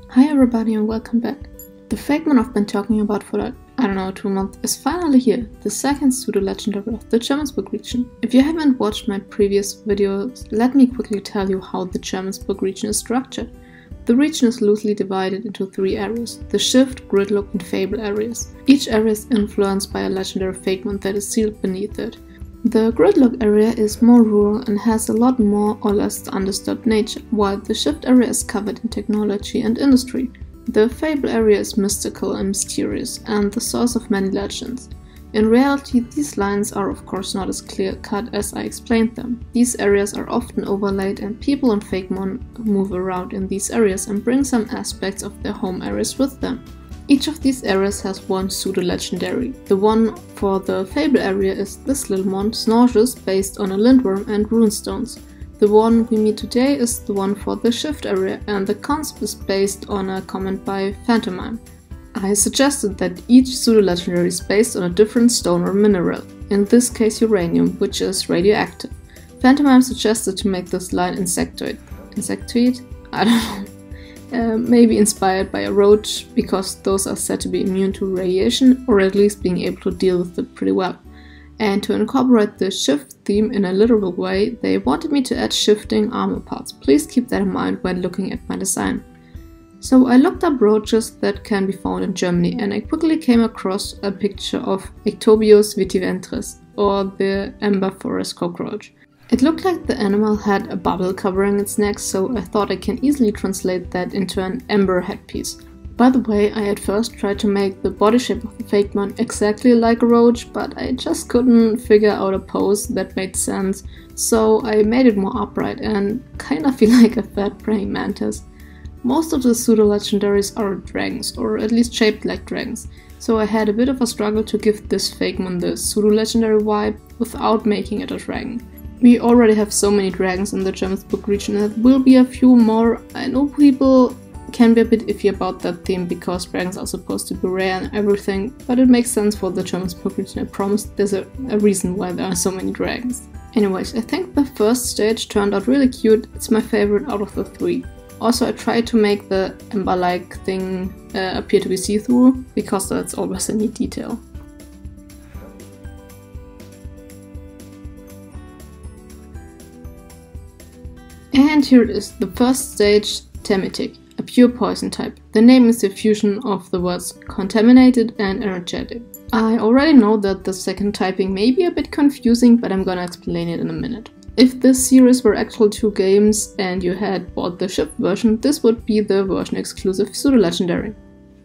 Hi everybody and welcome back. The Fakemon I've been talking about for like, I don't know, 2 months is finally here, the second Pseudo Legendary of the Jermanzburg region. If you haven't watched my previous videos, let me quickly tell you how the Jermanzburg region is structured. The region is loosely divided into 3 areas, the Shift, Gridlock and Fable areas. Each area is influenced by a legendary Fakemon that is sealed beneath it. The Gridlock area is more rural and has a lot more or less undisturbed nature, while the Shift area is covered in technology and industry. The Fable area is mystical and mysterious, and the source of many legends. In reality, these lines are of course not as clear-cut as I explained them. These areas are often overlaid, and people and Fakemon move around in these areas and bring some aspects of their home areas with them. Each of these areas has one Pseudo Legendary. The one for the Fable area is this little mon, Snorges, based on a lindworm and runestones. The one we meet today is the one for the Shift area, and the concept is based on a comment by Fakemon. I suggested that each Pseudo Legendary is based on a different stone or mineral, in this case uranium, which is radioactive. Fakemon suggested to make this line insectoid. Insectoid? I don't know. Maybe inspired by a roach, because those are said to be immune to radiation, or at least being able to deal with it pretty well. And to incorporate the Shift theme in a literal way, they wanted me to add shifting armor parts. Please keep that in mind when looking at my design. So I looked up roaches that can be found in Germany, and I quickly came across a picture of Ectosect vitiventris, or the amber forest cockroach. It looked like the animal had a bubble covering its neck, so I thought I can easily translate that into an amber headpiece. By the way, I at first tried to make the body shape of the Fakemon exactly like a roach, but I just couldn't figure out a pose that made sense, so I made it more upright and kinda feel like a fat praying mantis. Most of the pseudo-legendaries are dragons, or at least shaped like dragons, so I had a bit of a struggle to give this Fakemon the pseudo-legendary vibe without making it a dragon. We already have so many dragons in the Jermanzburg region, and there will be a few more. I know people can be a bit iffy about that theme because dragons are supposed to be rare and everything, but it makes sense for the Jermanzburg region. I promise there's a reason why there are so many dragons. Anyways, I think the first stage turned out really cute. It's my favorite out of the 3. Also, I tried to make the amber-like thing appear to be see-through, because that's always a neat detail. And here it is, the first stage, Tamitic, a pure poison type. The name is the fusion of the words contaminated and energetic. I already know that the second typing may be a bit confusing, but I'm gonna explain it in a minute. If this series were actual 2 games and you had bought the Shift version, this would be the version exclusive Pseudo Legendary.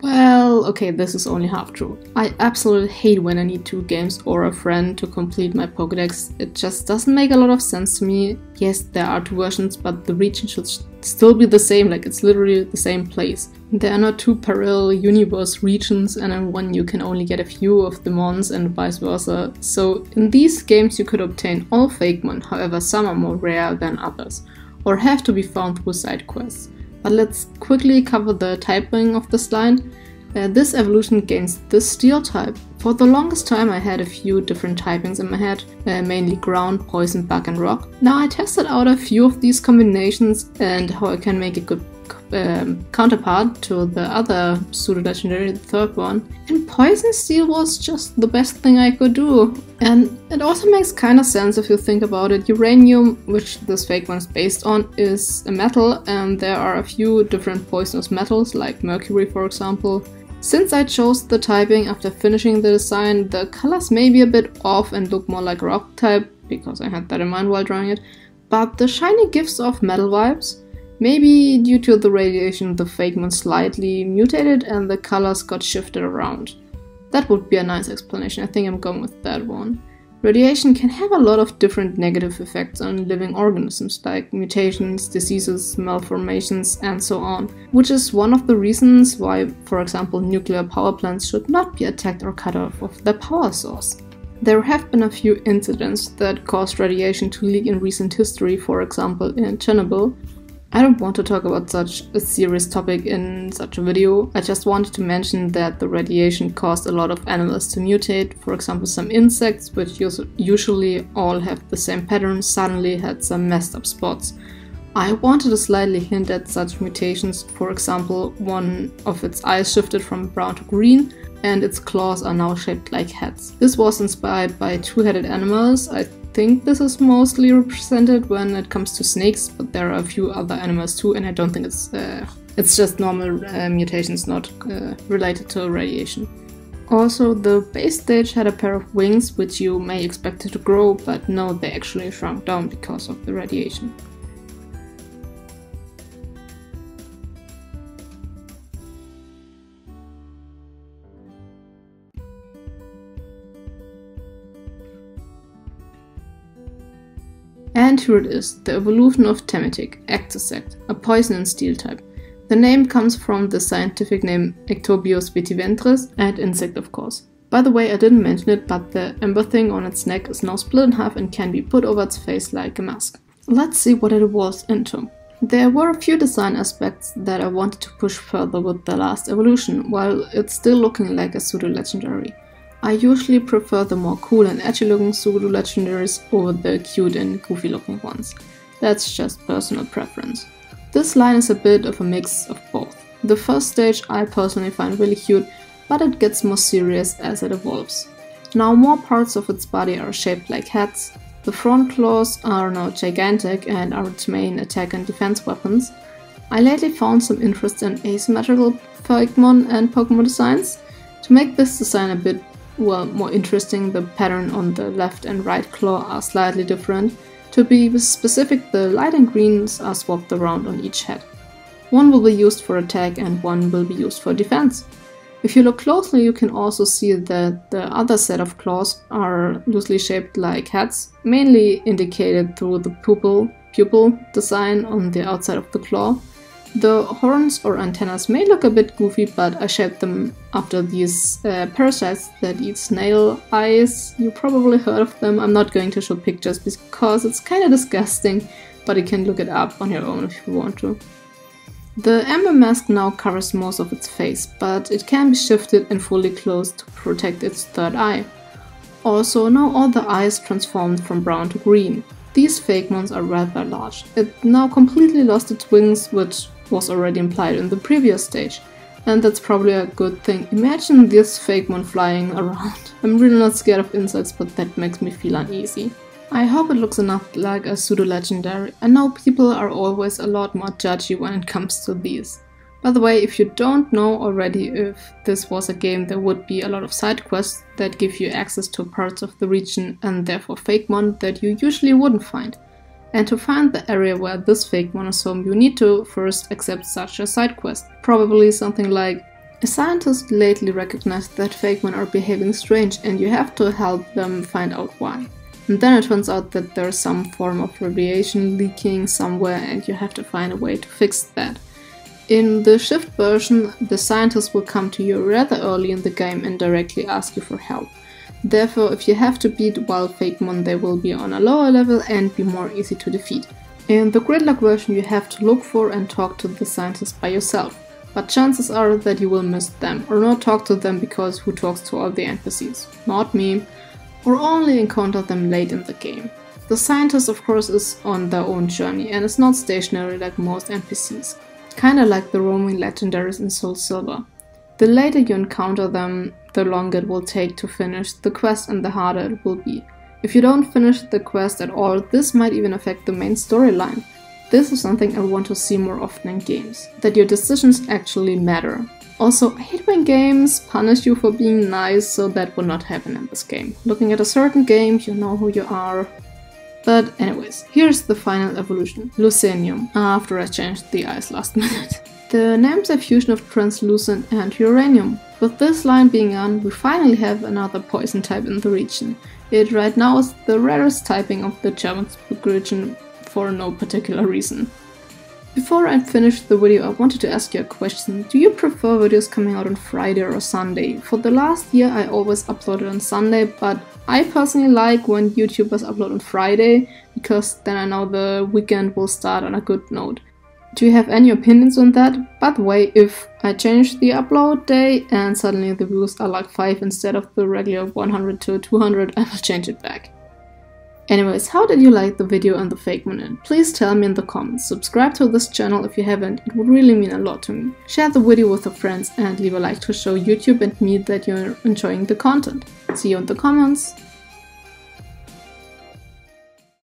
Well, okay, this is only half true. I absolutely hate when I need 2 games or a friend to complete my Pokédex. It just doesn't make a lot of sense to me. Yes, there are 2 versions, but the region should still be the same, like it's literally the same place. There are not 2 parallel universe regions, and in one you can only get a few of the mons and vice versa. So in these games you could obtain all Fakemon, however some are more rare than others, or have to be found through side quests. But let's quickly cover the typing of this line. This evolution gains the Steel type. For the longest time I had a few different typings in my head, mainly ground, poison, bug and rock. Now I tested out a few of these combinations and how I can make a good counterpart to the other Pseudo Legendary, the 3rd one. And Poison Steel was just the best thing I could do. And it also makes kinda sense if you think about it. Uranium, which this Fakemon is based on, is a metal, and there are a few different poisonous metals, like mercury for example. Since I chose the typing after finishing the design, the colors may be a bit off and look more like rock type, because I had that in mind while drawing it, but the shiny gives off metal vibes. Maybe due to the radiation the Fakemon slightly mutated and the colors got shifted around. That would be a nice explanation. I think I'm going with that one. Radiation can have a lot of different negative effects on living organisms, like mutations, diseases, malformations, and so on, which is one of the reasons why, for example, nuclear power plants should not be attacked or cut off of their power source. There have been a few incidents that caused radiation to leak in recent history, for example in Chernobyl. I don't want to talk about such a serious topic in such a video. I just wanted to mention that the radiation caused a lot of animals to mutate. For example, some insects, which usually all have the same pattern, suddenly had some messed up spots. I wanted to slightly hint at such mutations. For example, one of its eyes shifted from brown to green, and its claws are now shaped like heads. This was inspired by two-headed animals. I think this is mostly represented when it comes to snakes, but there are a few other animals too, and I don't think it's just normal mutations, not related to radiation. Also, the base stage had a pair of wings, which you may expect it to grow, but no, they actually shrunk down because of the radiation. And here it is, the evolution of Tamitic, Ectosect, a poison and steel type. The name comes from the scientific name Ectobius vitiventris and insect, of course. By the way, I didn't mention it, but the ember thing on its neck is now split in half and can be put over its face like a mask. Let's see what it evolves into. There were a few design aspects that I wanted to push further with the last evolution, while it's still looking like a Pseudo Legendary. I usually prefer the more cool and edgy looking Pseudo Legendaries over the cute and goofy looking ones. That's just personal preference. This line is a bit of a mix of both. The first stage I personally find really cute, but it gets more serious as it evolves. Now more parts of its body are shaped like heads, the front claws are now gigantic and are its main attack and defense weapons. I lately found some interest in asymmetrical Fakemon and Pokémon designs. To make this design a bit more interesting, the pattern on the left and right claw are slightly different. To be specific, the light and greens are swapped around on each head. One will be used for attack and one will be used for defense. If you look closely, you can also see that the other set of claws are loosely shaped like heads, mainly indicated through the pupil design on the outside of the claw. The horns or antennas may look a bit goofy, but I shaped them after these parasites that eat snail eyes. You probably heard of them. I'm not going to show pictures because it's kind of disgusting, but you can look it up on your own if you want to. The ember mask now covers most of its face, but it can be shifted and fully closed to protect its third eye. Also, now all the eyes transformed from brown to green. These Fakemons are rather large. It now completely lost its wings, which was already implied in the previous stage. And that's probably a good thing. Imagine this Fakemon flying around. I'm really not scared of insects, but that makes me feel uneasy. I hope it looks enough like a Pseudo Legendary. I know people are always a lot more judgy when it comes to these. By the way, if you don't know already, if this was a game, there would be a lot of side quests that give you access to parts of the region and therefore Fakemon that you usually wouldn't find. And to find the area where this Fakemon is home, you need to first accept such a side quest. Probably something like, a scientist lately recognized that Fakemon are behaving strange and you have to help them find out why. And then it turns out that there's some form of radiation leaking somewhere and you have to find a way to fix that. In the shift version, the scientist will come to you rather early in the game and directly ask you for help. Therefore, if you have to beat wild Fakemon, they will be on a lower level and be more easy to defeat. In the gridlock version, you have to look for and talk to the scientist by yourself, but chances are that you will miss them, or not talk to them because who talks to all the NPCs? Not me. Or only encounter them late in the game. The scientist, of course, is on their own journey and is not stationary like most NPCs. Kinda like the roaming legendaries in Soul Silver. The later you encounter them, the longer it will take to finish the quest and the harder it will be. If you don't finish the quest at all, this might even affect the main storyline. This is something I want to see more often in games, that your decisions actually matter. Also, I hate when games punish you for being nice, so that will not happen in this game. Looking at a certain game, you know who you are. But anyways, here's the final evolution, Lucenium, after I changed the eyes last minute. The names are fusion of translucent and uranium. With this line being on, we finally have another poison type in the region. It right now is the rarest typing of the Jermanzburg region for no particular reason. Before I finish the video, I wanted to ask you a question. Do you prefer videos coming out on Friday or Sunday? For the last year I always uploaded on Sunday, but I personally like when YouTubers upload on Friday, because then I know the weekend will start on a good note. Do you have any opinions on that? By the way, if I change the upload day and suddenly the views are like 5 instead of the regular 100 to 200, I will change it back. Anyways, how did you like the video on the Fakemon? Please tell me in the comments. Subscribe to this channel if you haven't, it would really mean a lot to me. Share the video with your friends and leave a like to show YouTube and me that you're enjoying the content. See you in the comments!